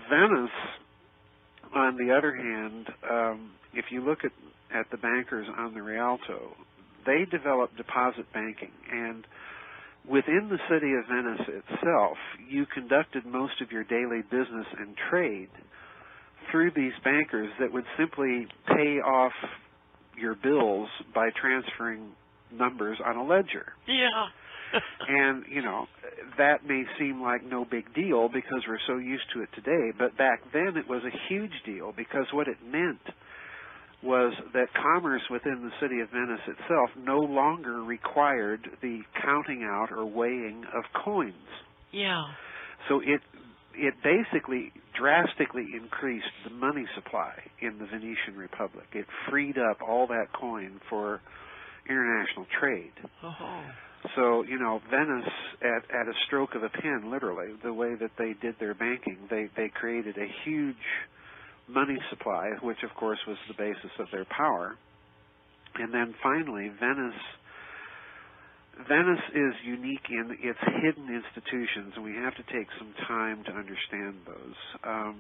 Venice, on the other hand, if you look at the bankers on the Rialto, they developed deposit banking, and within the city of Venice itself, you conducted most of your daily business and trade through these bankers that would simply pay off your bills by transferring numbers on a ledger. Yeah. And, that may seem like no big deal because we're so used to it today, but back then it was a huge deal because what it meant was that commerce within the city of Venice itself no longer required the counting out or weighing of coins. Yeah. So it basically drastically increased the money supply in the Venetian Republic. It freed up all that coin for international trade. Oh. So, Venice, at a stroke of a pen, literally, the way that they did their banking, they created a huge money supply, which, of course, was the basis of their power. And then finally, Venice is unique in its hidden institutions, and we have to take some time to understand those.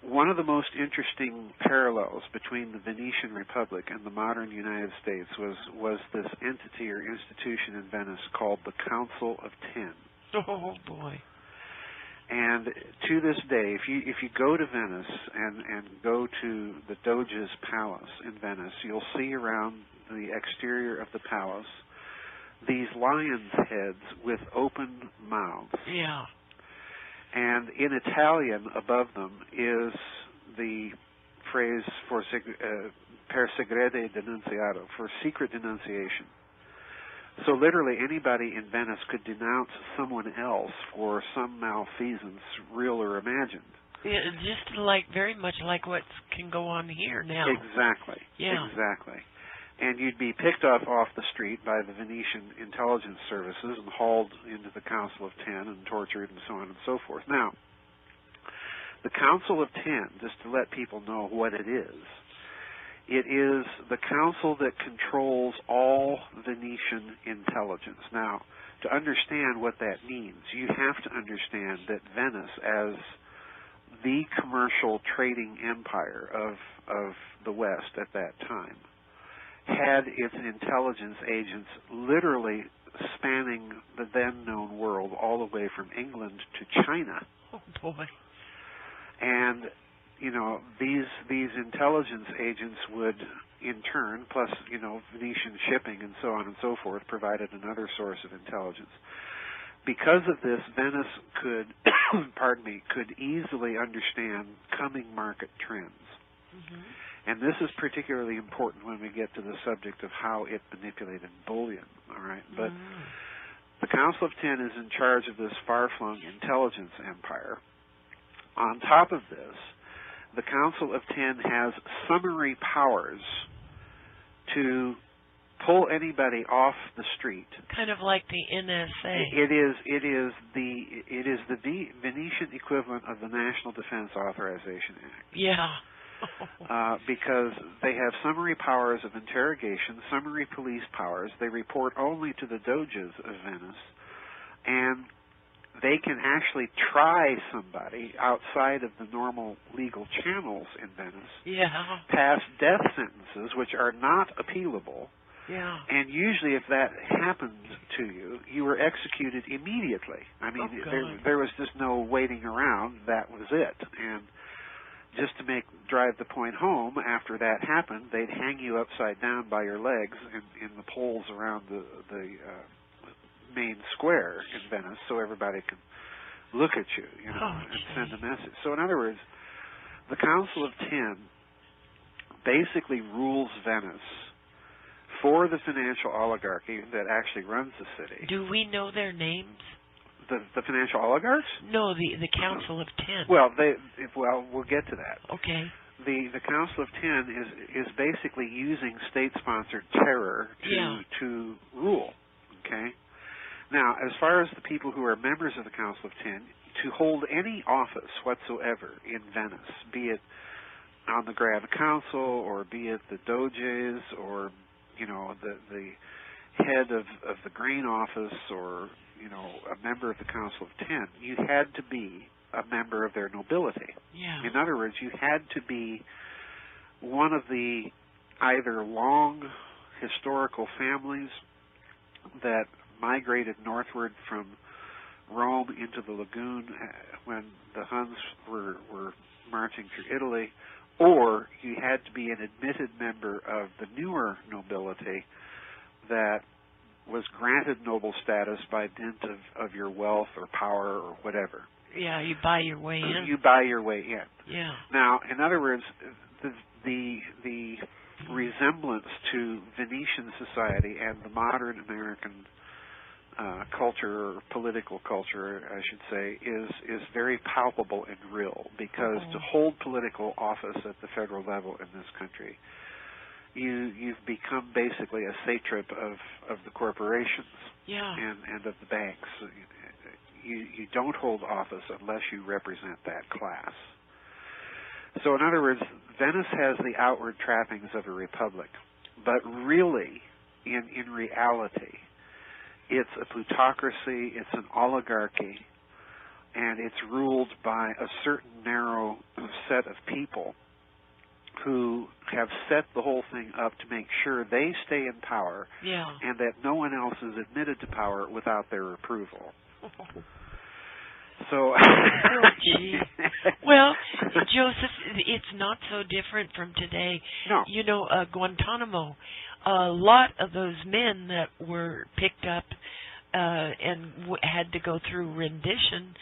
One of the most interesting parallels between the Venetian Republic and the modern United States was this entity or institution in Venice called the Council of Ten. Oh, boy. And to this day, if you go to Venice and go to the Doge's palace in Venice, you'll see around the exterior of the palace these lions' heads with open mouths. Yeah. And in Italian above them is the phrase for per segrete denunziato, for secret denunciation. So literally anybody in Venice could denounce someone else for some malfeasance, real or imagined. Yeah, just very much like what can go on here now. Exactly. Yeah. Exactly. And you'd be picked up off the street by the Venetian intelligence services and hauled into the Council of Ten and tortured and so on and so forth. Now, the Council of Ten, just to let people know what it is the council that controls all Venetian intelligence. Now, to understand what that means, you have to understand that Venice, as the commercial trading empire of the West at that time, had its intelligence agents literally spanning the then-known world all the way from England to China. Oh, boy. And, these intelligence agents would, in turn, plus, Venetian shipping and so on and so forth, provided another source of intelligence. Because of this, Venice could, could easily understand coming market trends. Mm-hmm. And this is particularly important when we get to the subject of how it manipulated bullion, all right? But the Council of Ten is in charge of this far-flung intelligence empire. On top of this, the Council of Ten has summary powers to pull anybody off the street. Kind of like the NSA. It is the Venetian equivalent of the National Defense Authorization Act. Yeah. Because they have summary powers of interrogation, summary police powers. They report only to the Doges of Venice, and they can actually try somebody outside of the normal legal channels in Venice, pass death sentences, which are not appealable. Yeah. And usually if that happened to you, you were executed immediately. I mean, there was just no waiting around. That was it. And just to drive the point home, after that happened, they'd hang you upside down by your legs in the poles around the main square in Venice, so everybody can look at you, and send a message. So in other words, the Council of Ten basically rules Venice for the financial oligarchy that actually runs the city. Do we know their names? The financial oligarchs? No, the Council of Ten. Well, we'll get to that. Okay. The Council of Ten is basically using state-sponsored terror to rule. Okay. Now, as far as the people who are members of the Council of Ten, to hold any office whatsoever in Venice, be it on the Grand Council or be it the Doges or the head of the grain office or a member of the Council of Ten, you had to be a member of their nobility. Yeah. In other words, you had to be one of the either long historical families that migrated northward from Rome into the lagoon when the Huns were marching through Italy, or you had to be an admitted member of the newer nobility that was granted noble status by dint of your wealth or power or whatever. Yeah, you buy your way in. You buy your way in. Yeah. Now, in other words, the resemblance to Venetian society and the modern American culture, or political culture, I should say, is very palpable and real, because to hold political office at the federal level in this country, you've become basically a satrap of the corporations and of the banks. You don't hold office unless you represent that class. So in other words, Venice has the outward trappings of a republic, but really, in reality, it's a plutocracy, it's an oligarchy, and it's ruled by a certain narrow set of people who have set the whole thing up to make sure they stay in power, and that no one else is admitted to power without their approval. So, well, Joseph, it's not so different from today. No. You know, Guantanamo, a lot of those men that were picked up and had to go through rendition,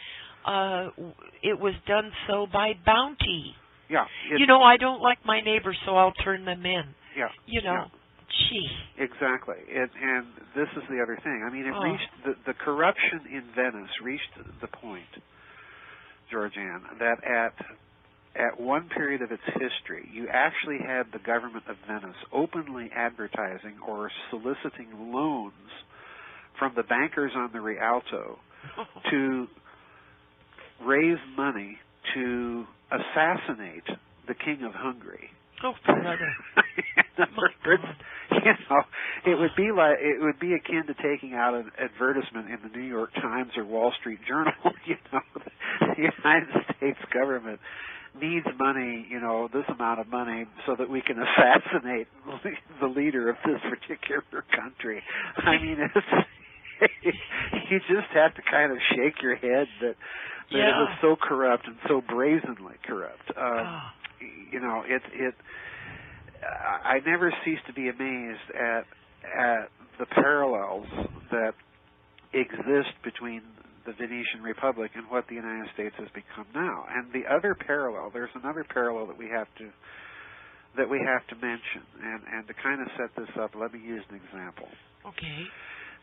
it was done so by bounty. Yeah. You know, I don't like my neighbors, so I'll turn them in. Yeah. You know. Yeah. Gee. Exactly, and this is the other thing. I mean, it reached the corruption in Venice reached the point, Georgianne, that at one period of its history, you actually had the government of Venice openly advertising or soliciting loans from the bankers on the Rialto to raise money to assassinate the King of Hungary. Oh, brother! You know, it would be akin to taking out an advertisement in the New York Times or Wall Street Journal. You know, the United States government needs money, you know, this amount of money, so that we can assassinate the leader of this particular country. I mean, you just have to kind of shake your head that it was so corrupt and so brazenly corrupt. You know, I never cease to be amazed at the parallels that exist between the Venetian Republic and what the United States has become now. And the other parallel, there's another parallel that we have to mention. And to kind of set this up, let me use an example. Okay.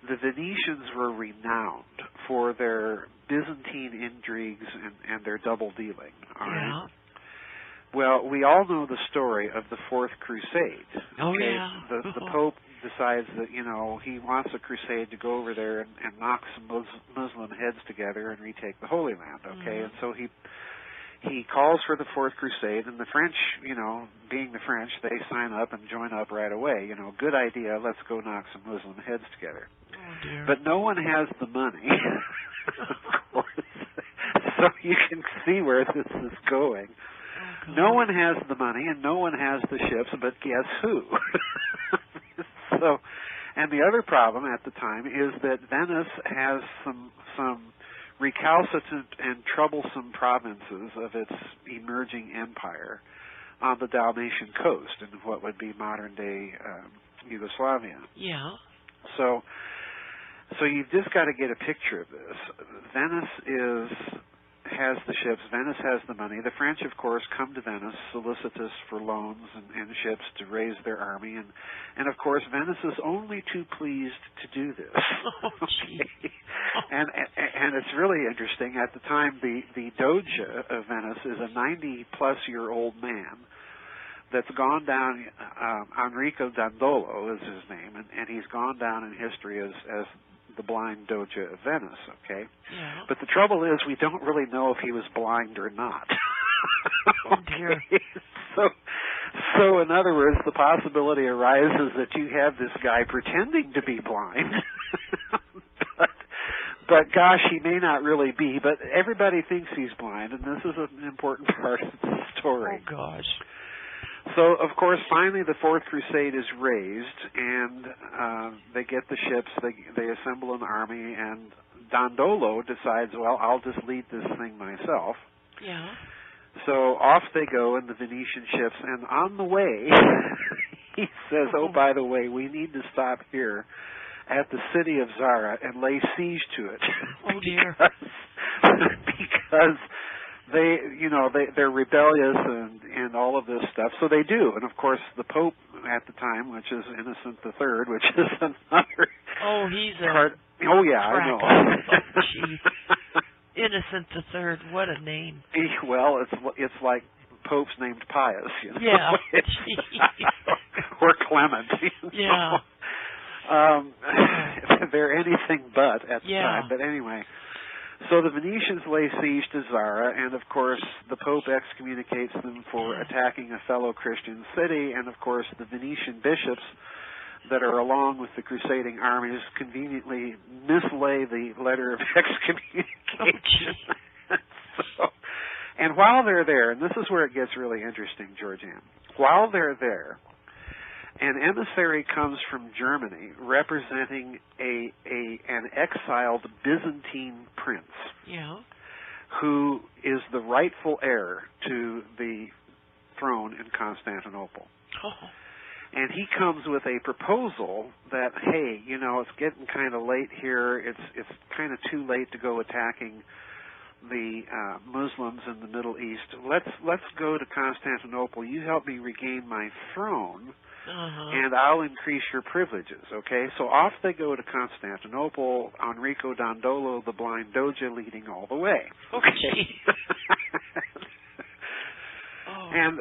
The Venetians were renowned for their Byzantine intrigues and their double dealing. All right? Well, we all know the story of the Fourth Crusade. Okay? The Pope decides that, you know, he wants a crusade to go over there and knock some Muslim heads together and retake the Holy Land. Okay, and so he calls for the Fourth Crusade, and the French, you know, being the French, they sign up and join up right away. You know, good idea. Let's go knock some Muslim heads together. Oh, dear. But no one has the money, of course. So you can see where this is going. No one has the money and no one has the ships, but guess who? So, and the other problem at the time is that Venice has some recalcitrant and troublesome provinces of its emerging empire on the Dalmatian coast in what would be modern-day Yugoslavia. Yeah. So you've just got to get a picture of this. Venice has the ships. Venice has the money. The French, of course, come to Venice solicitous for loans and ships to raise their army. And of course, Venice is only too pleased to do this. Okay. And it's really interesting. At the time, the Doge of Venice is a 90-plus-year-old man that's gone down, Enrico Dandolo is his name, and he's gone down in history as the blind Doge of Venice, okay? Yeah. But the trouble is we don't really know if he was blind or not. Oh, dear. So in other words, the possibility arises that you have this guy pretending to be blind, But gosh, he may not really be. But everybody thinks he's blind, and this is an important part of the story. Oh, gosh. So, of course, finally the Fourth Crusade is raised, and they get the ships, they assemble an army, and Dandolo decides, well, I'll just lead this thing myself. Yeah. So off they go in the Venetian ships, and on the way, he says, oh, by the way, we need to stop here at the city of Zara and lay siege to it. Oh, dear. because they're rebellious and all of this stuff. So they do. And, of course, the Pope at the time, which is Innocent III, which is another... Oh, he's a... part. Oh, yeah, I know. Oh, gee. Innocent III, what a name. Well, it's like popes named Pius, you know. Yeah. Or Clement. Yeah. They're anything but at the time. But anyway, so the Venetians lay siege to Zara, and of course the Pope excommunicates them for attacking a fellow Christian city, and of course the Venetian bishops that are along with the crusading armies conveniently mislay the letter of excommunication. And while they're there, and this is where it gets really interesting, Georgianne, while they're there, an emissary comes from Germany representing an exiled Byzantine prince who is the rightful heir to the throne in Constantinople. Oh. And he comes with a proposal that, hey, it's getting kind of late here. It's kind of too late to go attacking the Muslims in the Middle East. Let's go to Constantinople. You help me regain my throne, and I'll increase your privileges. Okay, so off they go to Constantinople. Enrico Dandolo, the blind Doge, leading all the way. Okay. And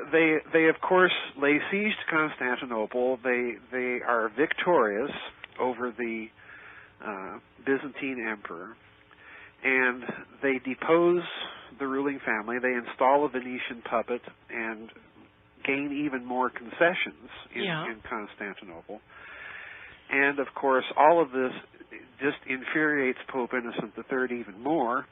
they of course lay siege to Constantinople. They are victorious over the Byzantine emperor, and they depose the ruling family. They install a Venetian puppet and gain even more concessions in Constantinople. And of course, all of this just infuriates Pope Innocent III even more,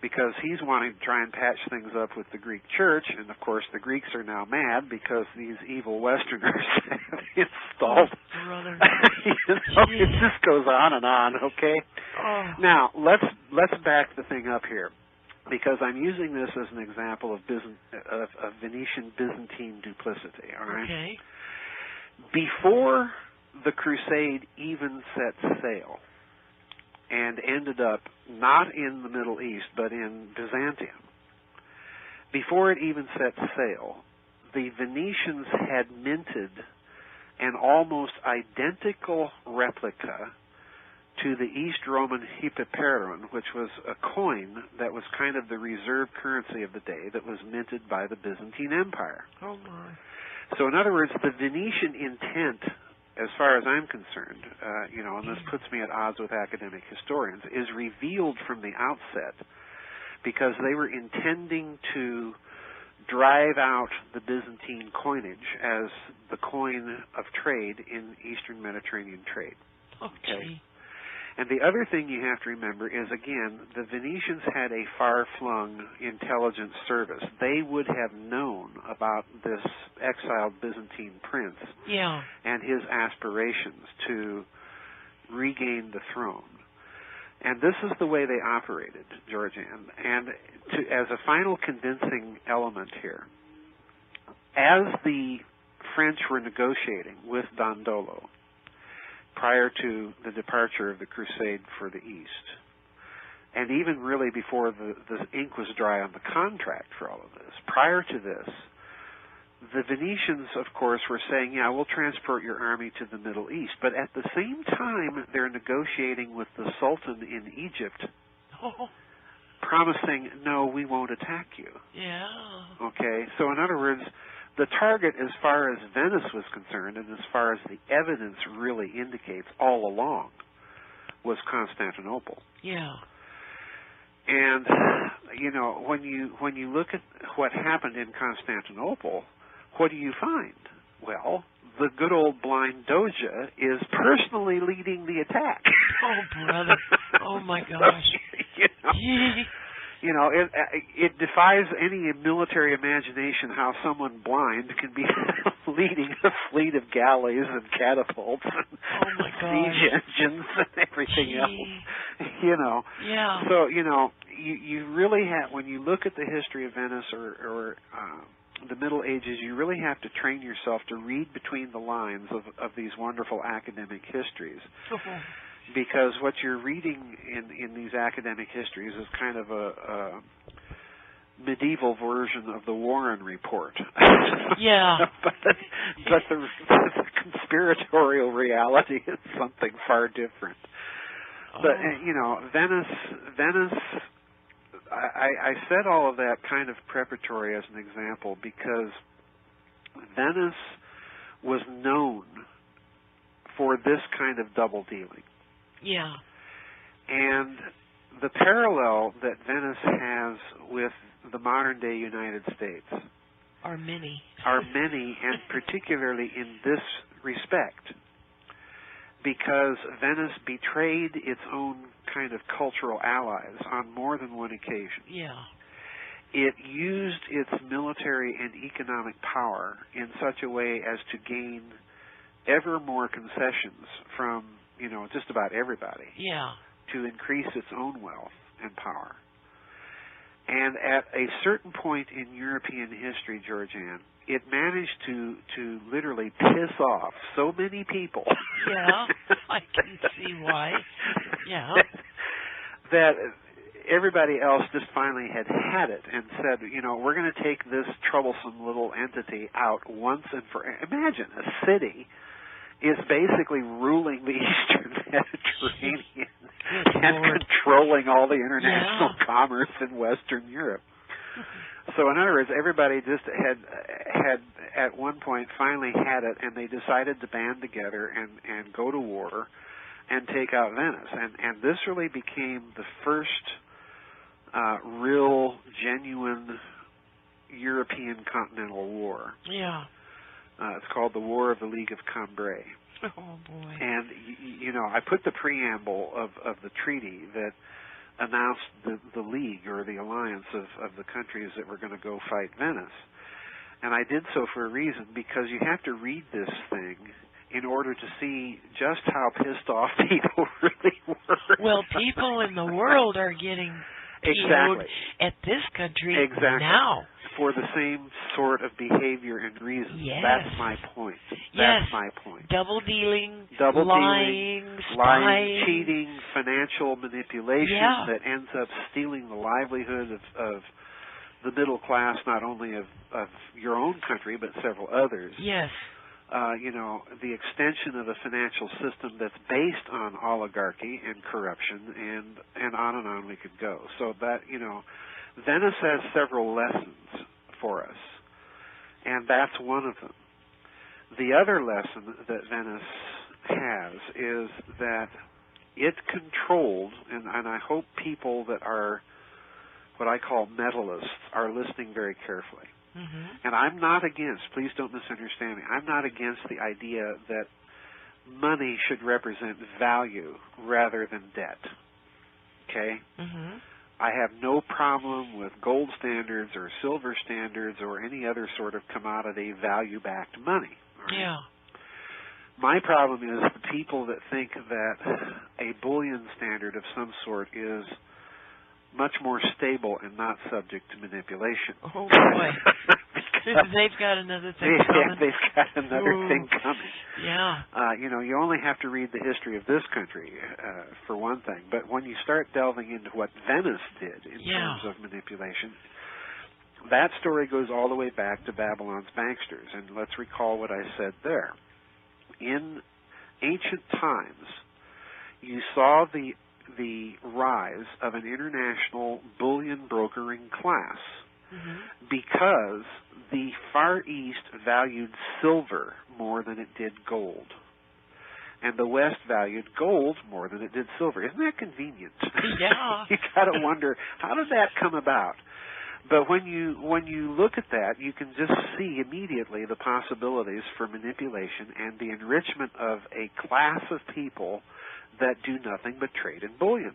because he's wanting to try and patch things up with the Greek church, and of course the Greeks are now mad because these evil Westerners have installed. Oh, brother. It just goes on and on. Okay. Oh. Now let's back the thing up here, because I'm using this as an example of Venetian Byzantine duplicity. All right. Okay. Before the Crusade even set sail, and ended up not in the Middle East, but in Byzantium. Before it even set sail, the Venetians had minted an almost identical replica to the East Roman hyperion, which was a coin that was kind of the reserve currency of the day that was minted by the Byzantine Empire. Oh, my. So in other words, the Venetian intent, as far as I'm concerned, and this puts me at odds with academic historians, is revealed from the outset, because they were intending to drive out the Byzantine coinage as the coin of trade in Eastern Mediterranean trade. Okay. And the other thing you have to remember is, again, the Venetians had a far-flung intelligence service. They would have known about this exiled Byzantine prince and his aspirations to regain the throne. And this is the way they operated, Georgianne. And as a final convincing element here, as the French were negotiating with Dandolo prior to the departure of the Crusade for the East, and even really before the ink was dry on the contract for all of this, prior to this, the Venetians, of course, were saying, yeah, we'll transport your army to the Middle East. But at the same time, they're negotiating with the Sultan in Egypt, promising, no, we won't attack you. Yeah. Okay? So in other words, the target, as far as Venice was concerned, and as far as the evidence really indicates all along, was Constantinople. Yeah. And, when you look at what happened in Constantinople, what do you find? Well, the good old blind Doja is personally leading the attack. Oh, brother. Oh, my gosh. It defies any military imagination how someone blind can be leading a fleet of galleys and catapults and siege engines and everything else. Yeah. So, you really have, when you look at the history of Venice or the Middle Ages, you really have to train yourself to read between the lines of these wonderful academic histories. Because what you're reading in these academic histories is kind of a medieval version of the Warren Report. Yeah. but the conspiratorial reality is something far different. But, Venice, I said all of that kind of preparatory as an example because Venice was known for this kind of double dealing. Yeah. And the parallel that Venice has with the modern-day United States are many, and particularly in this respect, because Venice betrayed its own kind of cultural allies on more than one occasion. Yeah. It used its military and economic power in such a way as to gain ever more concessions from just about everybody. Yeah. To increase its own wealth and power. And at a certain point in European history, Georgianne, it managed to literally piss off so many people. Yeah, I can see why. Yeah. That everybody else just finally had it and said, we're going to take this troublesome little entity out once and for. Imagine a city is basically ruling the Eastern Mediterranean and controlling all the international commerce in Western Europe. So in other words, everybody just had at one point finally had it, and they decided to band together and go to war and take out Venice. And this really became the first real, genuine European continental war. Yeah. It's called the War of the League of Cambrai. Oh, boy. And, I put the preamble of the treaty that announced the league or the alliance of the countries that were going to go fight Venice. And I did so for a reason, because you have to read this thing in order to see just how pissed off people really were. Well, people in the world are getting exactly at this country exactly. now. For the same sort of behavior and reason. Yes. That's my point. That's my point. Double dealing, lying, spying, cheating, financial manipulation that ends up stealing the livelihood of the middle class, not only of your own country, but several others. Yes. The extension of a financial system that's based on oligarchy and corruption, and on we could go. So that, Venice has several lessons for us, and that's one of them. The other lesson that Venice has is that it controlled, and I hope people that are what I call medalists are listening very carefully. Mm-hmm. And I'm not against, please don't misunderstand me, I'm not against the idea that money should represent value rather than debt. Okay? Mm-hmm. I have no problem with gold standards or silver standards or any other sort of commodity value-backed money. Right? Yeah. My problem is the people that think that a bullion standard of some sort is much more stable and not subject to manipulation. Oh, boy. They've got another thing coming. They've got another thing coming. Yeah. You only have to read the history of this country, for one thing. But when you start delving into what Venice did in terms of manipulation, that story goes all the way back to Babylon's banksters. And let's recall what I said there. In ancient times, you saw the rise of an international bullion brokering class. Mm-hmm. Because the Far East valued silver more than it did gold. And the West valued gold more than it did silver. Isn't that convenient? Yeah. You got to wonder, how did that come about? But when you look at that, you can just see immediately the possibilities for manipulation and the enrichment of a class of people that do nothing but trade in bullion.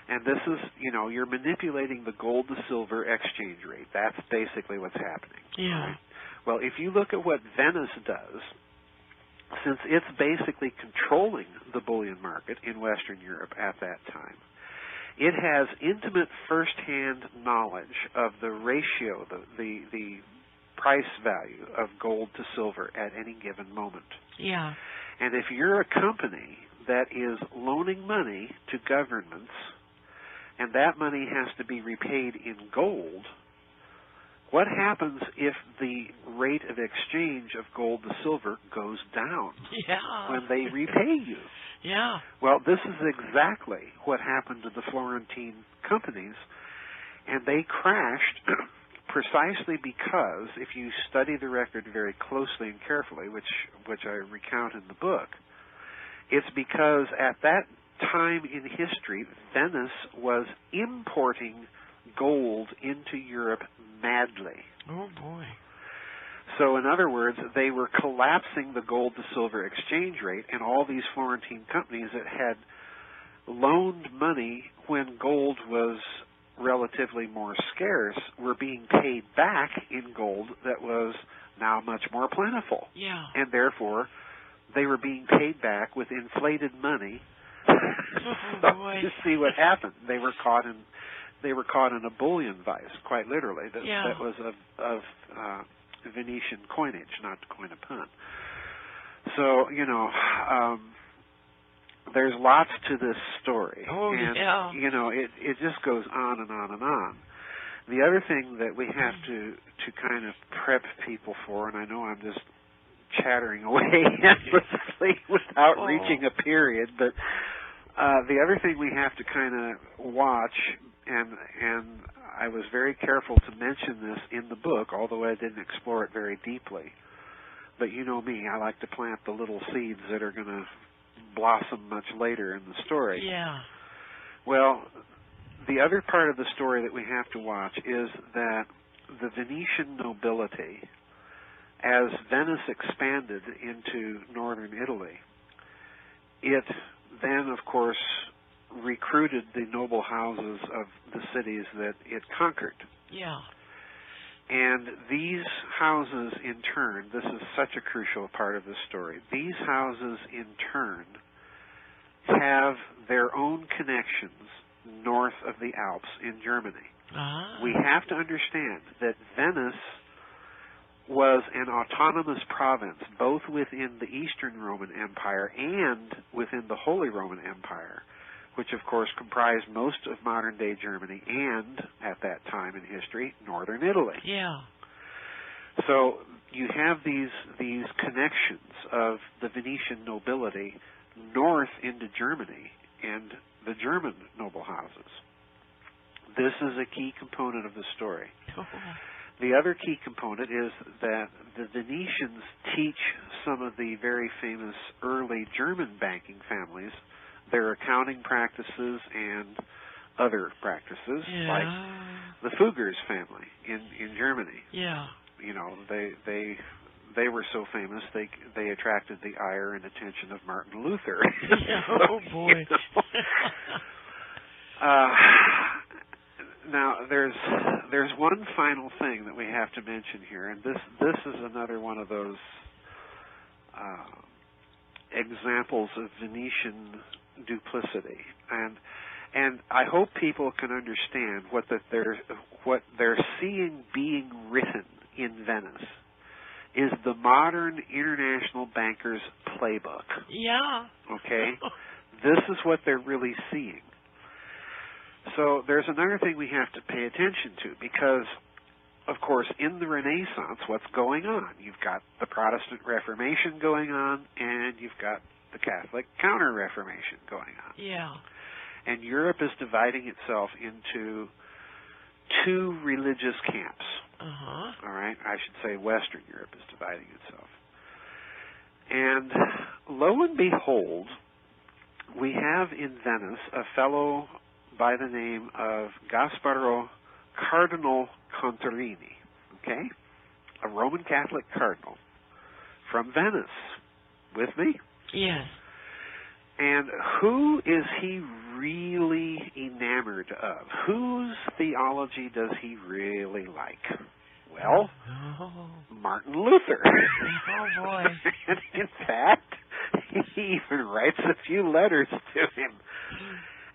And this is, you're manipulating the gold to silver exchange rate. That's basically what's happening. Yeah. Right? Well, if you look at what Venice does, since it's basically controlling the bullion market in Western Europe at that time, it has intimate first-hand knowledge of the ratio, the price value of gold to silver at any given moment. Yeah. And if you're a company that is loaning money to governments, and that money has to be repaid in gold, what happens if the rate of exchange of gold to silver goes down when they repay you? Yeah. Well, this is exactly what happened to the Florentine companies, and they crashed precisely because, if you study the record very closely and carefully, which I recount in the book, it's because at that time in history, Venice was importing gold into Europe madly. Oh, boy. So, in other words, they were collapsing the gold to silver exchange rate, and all these Florentine companies that had loaned money when gold was relatively more scarce were being paid back in gold that was now much more plentiful. Yeah. And therefore, they were being paid back with inflated money. So you see what happened. They were caught in a bullion vice, quite literally. That was of Venetian coinage, not to coin a pun. So, there's lots to this story. Oh, and, it just goes on and on and on. The other thing that we have to kind of prep people for, and I know I'm just chattering away endlessly without reaching a period, but the other thing we have to kind of watch, and I was very careful to mention this in the book, although I didn't explore it very deeply. But you know me, I like to plant the little seeds that are going to blossom much later in the story. Yeah. Well, the other part of the story that we have to watch is that the Venetian nobility, as Venice expanded into northern Italy, it then, of course, recruited the noble houses of the cities that it conquered. Yeah. And these houses, in turn, this is such a crucial part of the story, these houses, in turn, have their own connections north of the Alps in Germany. Ah. We have to understand that Venice was an autonomous province, both within the Eastern Roman Empire and within the Holy Roman Empire, which of course comprised most of modern-day Germany and, at that time in history, northern Italy. Yeah. So you have these connections of the Venetian nobility north into Germany and the German noble houses. This is a key component of the story. The other key component is that the Venetians teach some of the very famous early German banking families their accounting practices and other practices, like the Fuggers family in Germany. Yeah. They were so famous they attracted the ire and attention of Martin Luther. Oh boy. Now there's one final thing that we have to mention here, and this is another one of those examples of Venetian duplicity, and I hope people can understand what they're seeing being written in Venice is the modern international banker's playbook. Yeah. Okay? This is what they're really seeing. So there's another thing we have to pay attention to, because, of course, in the Renaissance, what's going on? You've got the Protestant Reformation going on, and you've got the Catholic Counter-Reformation going on. Yeah. And Europe is dividing itself into two religious camps. Uh-huh. All right? I should say Western Europe is dividing itself. And lo and behold, we have in Venice a fellow by the name of Barbaro Cardinal Contarini, okay? A Roman Catholic cardinal from Venice. With me? Yes. And who is he really enamored of? Whose theology does he really like? Well, Martin Luther. Oh, boy. And in fact, he even writes a few letters to him.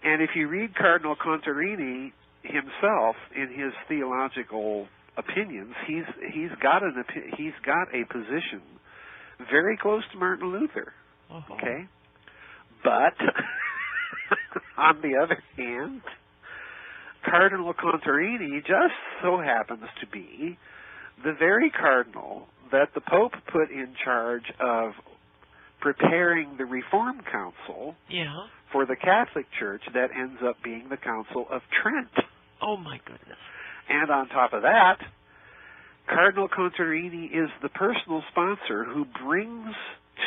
And if you read Cardinal Contarini himself in his theological opinions, he's got a position very close to Martin Luther. Okay? But on the other hand, Cardinal Contarini just so happens to be the very cardinal that the Pope put in charge of preparing the Reform Council for the Catholic Church that ends up being the Council of Trent. Oh, my goodness. And on top of that, Cardinal Contarini is the personal sponsor who brings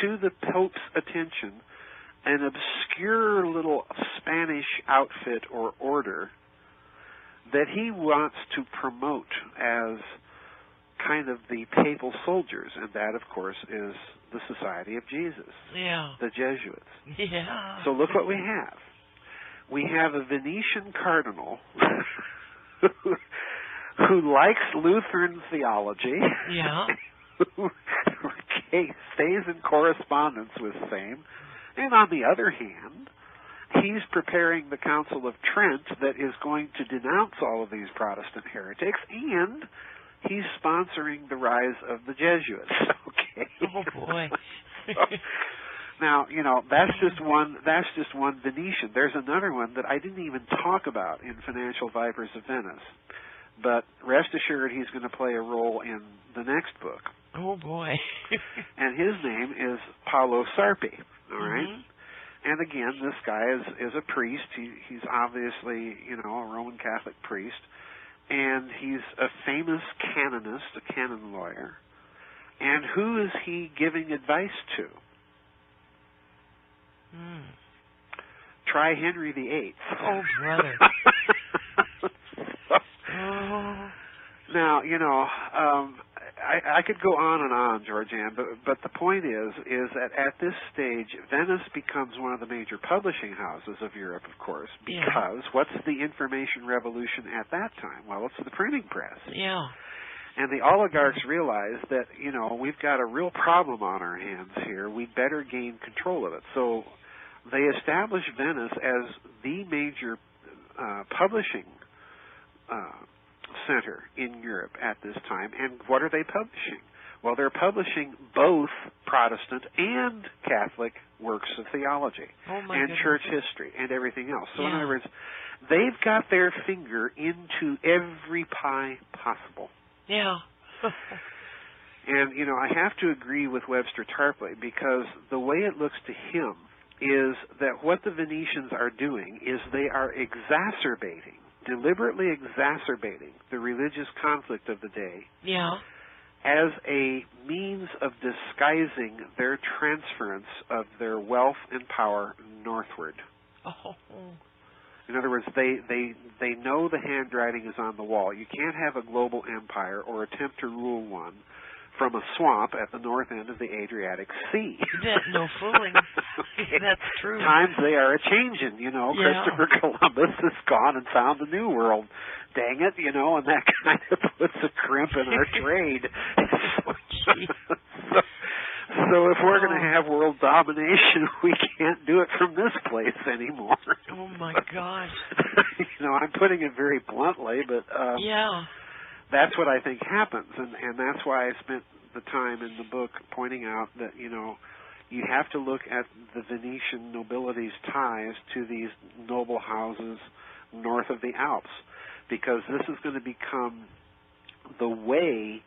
to the Pope's attention an obscure little Spanish outfit or order that he wants to promote as kind of the papal soldiers, and that, of course, is the Society of Jesus, the Jesuits. Yeah. So look what we have. We have a Venetian cardinal who likes Lutheran theology, who stays in correspondence with same, and on the other hand, he's preparing the Council of Trent that is going to denounce all of these Protestant heretics, and he's sponsoring the rise of the Jesuits. Okay. Oh boy. Now, that's just one Venetian. There's another one that I didn't even talk about in Financial Vipers of Venice. But rest assured he's going to play a role in the next book. Oh boy. And his name is Paolo Sarpi. All right? Mm-hmm. And again, this guy is a priest. He's obviously, a Roman Catholic priest. And he's a famous canonist, a canon lawyer. And who is he giving advice to? Try Henry VIII. Oh, brother. Now, I could go on and on, Georgianne, but the point is that at this stage, Venice becomes one of the major publishing houses of Europe, of course, because what's the information revolution at that time? Well, it's the printing press. Yeah. And the oligarchs realize that, we've got a real problem on our hands here. We'd better gain control of it. So they establish Venice as the major publishing center in Europe at this time. And what are they publishing? Well, they're publishing both Protestant and Catholic works of theology and church history and everything else. So in other words, they've got their finger into every pie possible. Yeah. And, I have to agree with Webster Tarpley, because the way it looks to him is that what the Venetians are doing is they are deliberately exacerbating the religious conflict of the day as a means of disguising their transference of their wealth and power northward. In other words, they know the handwriting is on the wall. You can't have a global empire or attempt to rule one from a swamp at the north end of the Adriatic Sea. No fooling. That's true. Times they are a-changin', Christopher Columbus has gone and found the New World. Dang it, and that kind of puts a crimp in our trade. So if we're going to have world domination, we can't do it from this place anymore. Oh, my gosh. I'm putting it very bluntly, but that's what I think happens, and that's why I spent the time in the book pointing out that, you have to look at the Venetian nobility's ties to these noble houses north of the Alps, because this is going to become the way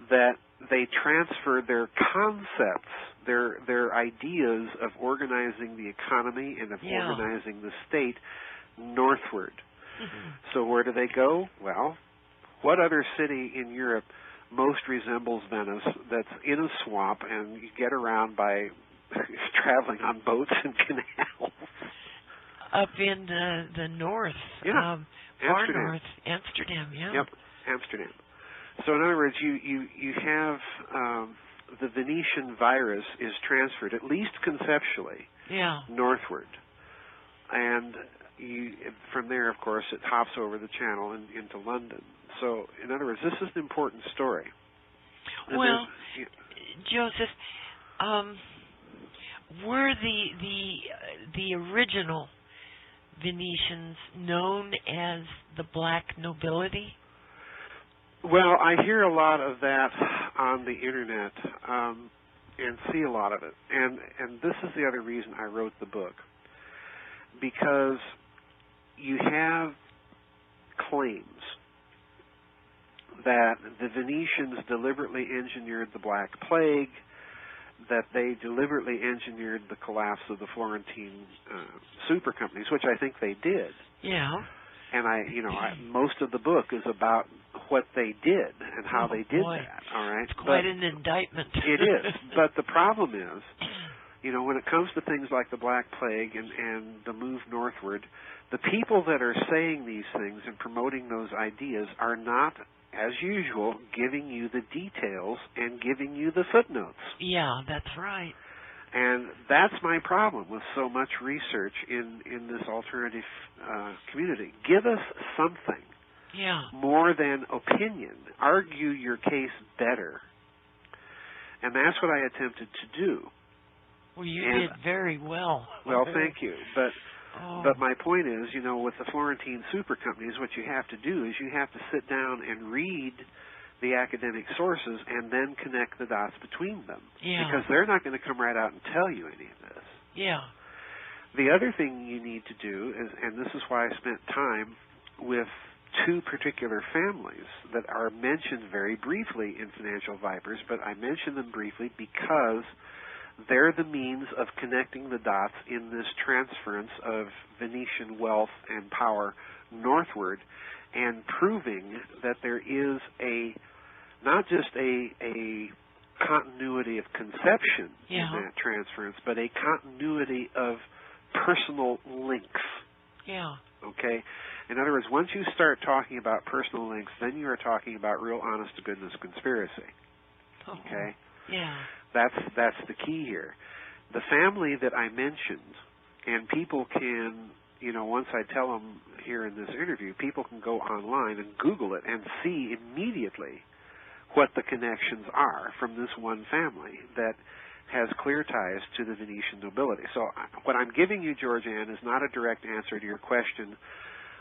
that they transfer their concepts, their ideas of organizing the economy and of organizing the state northward. So where do they go? Well, what other city in Europe most resembles Venice that's in a swamp and you get around by traveling on boats and canals? up in the north. Yeah. Far Amsterdam. north. Amsterdam, yeah. Yep, Amsterdam. So in other words, you have the Venetian virus is transferred, at least conceptually, northward. And from there, of course, it hops over the channel and into London. So, in other words, this is an important story. And well, Joseph, were the original Venetians known as the black nobility? Well, I hear a lot of that on the internet and see a lot of it. And this is the other reason I wrote the book. Because you have claims that the Venetians deliberately engineered the Black Plague, that they deliberately engineered the collapse of the Florentine super companies, which I think they did. Yeah. And most of the book is about what they did and how they did that. All right. It's quite an indictment. It is. But the problem is, when it comes to things like the Black Plague and the move northward, the people that are saying these things and promoting those ideas are not, as usual, giving you the details and giving you the footnotes. Yeah, that's right. And that's my problem with so much research in this alternative community. Give us something more than opinion. Argue your case better. And that's what I attempted to do. Well, you did very well. Well, thank you. But my point is, with the Florentine super companies, what you have to do is you have to sit down and read the academic sources and then connect the dots between them. Yeah. Because they're not going to come right out and tell you any of this. Yeah. The other thing you need to do is, and this is why I spent time with two particular families that are mentioned very briefly in Financial Vipers, but I mention them briefly because they're the means of connecting the dots in this transference of Venetian wealth and power northward and proving that there is not just a continuity of conception in that transference, but a continuity of personal links. Yeah. Okay? In other words, once you start talking about personal links, then you are talking about real honest-to-goodness conspiracy. Okay? Yeah. That's the key here. The family that I mentioned, and people can, once I tell them here in this interview, people can go online and Google it and see immediately what the connections are from this one family that has clear ties to the Venetian nobility. So what I'm giving you, Georgianne, is not a direct answer to your question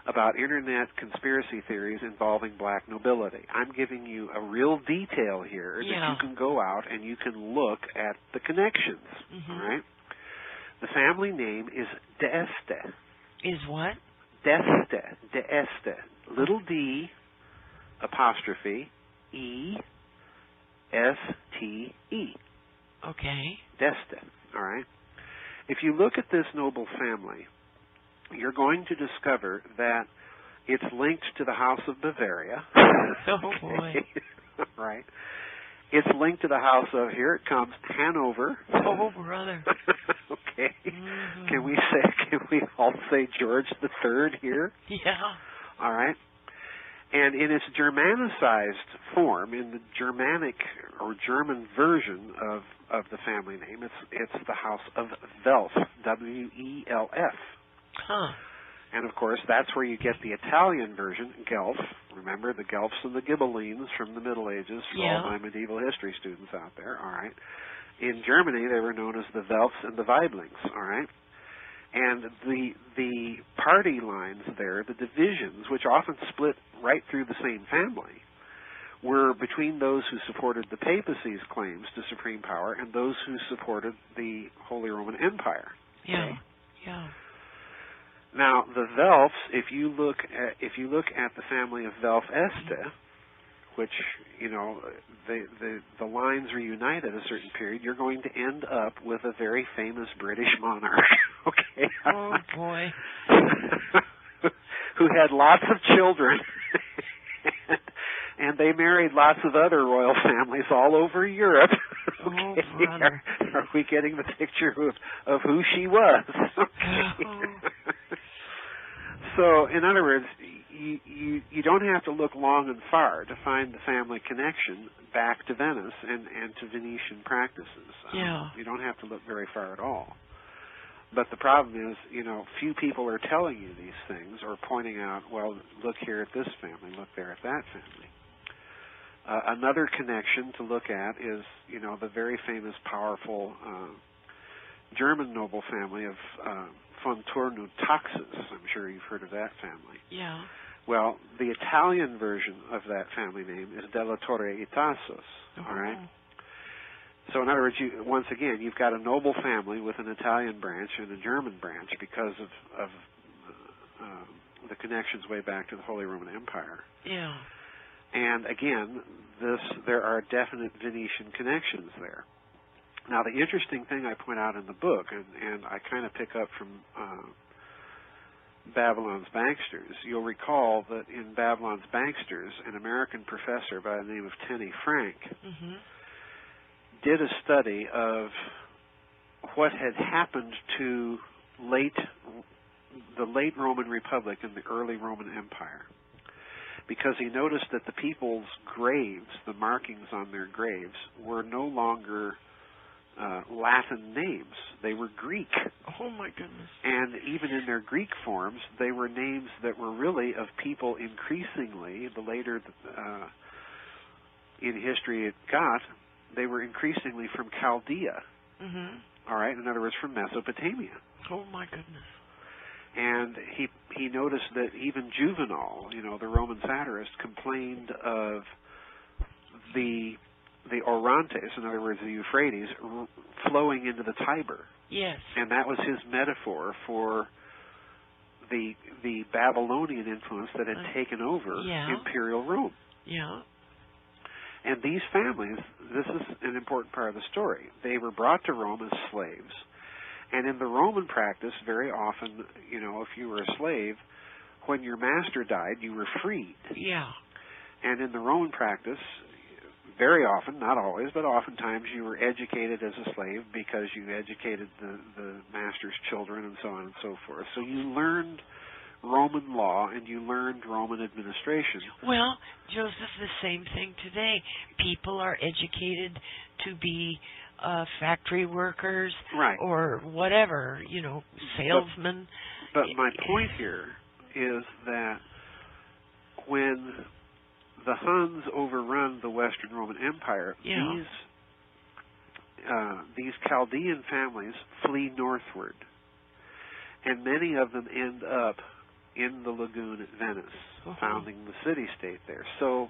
about internet conspiracy theories involving black nobility. I'm giving you a real detail here that you can go out and you can look at the connections. Mm-hmm. All right? The family name is d'Este. Is what? D'Este. D'Este. Little d, apostrophe, E-S-T-E. Okay. D'Este. All right? If you look at this noble family, you're going to discover that it's linked to the House of Bavaria. Oh, boy. Right. It's linked to the house of, here it comes, Hanover. Oh, brother. Okay. Mm-hmm. Can we all say George the Third here? Yeah. All right. And in its Germanicized form, in the Germanic or German version of the family name, it's the House of Welf, W-E-L-F. Huh. And, of course, that's where you get the Italian version, Guelph. Remember, the Guelphs and the Ghibellines from the Middle Ages, for all my medieval history students out there, all right? In Germany, they were known as the Welfs and the Weiblings, all right? And the party lines there, the divisions, which often split right through the same family, were between those who supported the papacy's claims to supreme power and those who supported the Holy Roman Empire. Yeah, okay? yeah. Now, the Welfs, if you look at the family of Welf Este, which, the lines reunite at a certain period, you're going to end up with a very famous British monarch, okay? Oh, boy. Who had lots of children, and they married lots of other royal families all over Europe. Okay? Oh, brother. Are we getting the picture of who she was? Okay. So, in other words, you don't have to look long and far to find the family connection back to Venice and to Venetian practices. You don't have to look very far at all. But the problem is, few people are telling you these things or pointing out, well, look here at this family, look there at that family. Another connection to look at is, the very famous, powerful German noble family of von Turnu-Taxis. I'm sure you've heard of that family. Yeah. Well, the Italian version of that family name is Della Torre i Tassos, all right? So in other words, once again, you've got a noble family with an Italian branch and a German branch because of the connections way back to the Holy Roman Empire. Yeah. And again, there are definite Venetian connections there. Now, the interesting thing I point out in the book, and I kind of pick up from Babylon's Banksters, you'll recall that in Babylon's Banksters, an American professor by the name of Tenny Frank did a study of what had happened to the late Roman Republic and the early Roman Empire, because he noticed that the people's graves, the markings on their graves, were no longer Latin names. They were Greek. Oh, my goodness. And even in their Greek forms, they were names that were really of people increasingly, the later in history it got, they were increasingly from Chaldea. All right, in other words, from Mesopotamia. Oh, my goodness. And he noticed that even Juvenal, the Roman satirist, complained of the Orontes, in other words, the Euphrates, flowing into the Tiber. Yes. And that was his metaphor for the Babylonian influence that had taken over imperial Rome. Yeah. And these families, this is an important part of the story, they were brought to Rome as slaves. And in the Roman practice, very often, if you were a slave, when your master died, you were freed. Yeah. And in the Roman practice, very often, not always, but oftentimes you were educated as a slave because you educated the master's children and so on and so forth. So you learned Roman law and you learned Roman administration. Well, Joseph, the same thing today. People are educated to be factory workers, right, or whatever, salesmen. But my point here is that when the Huns overrun the Western Roman Empire, these Chaldean families flee northward, and many of them end up in the lagoon at Venice, founding the city-state there. So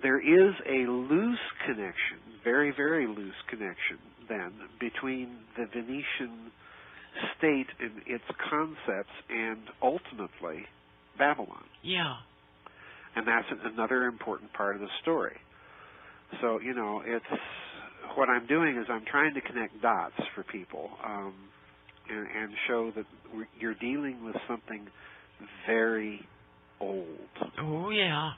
there is a loose connection, very, very loose connection, then, between the Venetian state and its concepts and, ultimately, Babylon. Yeah. And that's another important part of the story. So, it's what I'm doing is I'm trying to connect dots for people and show that you're dealing with something very old. Oh, yeah.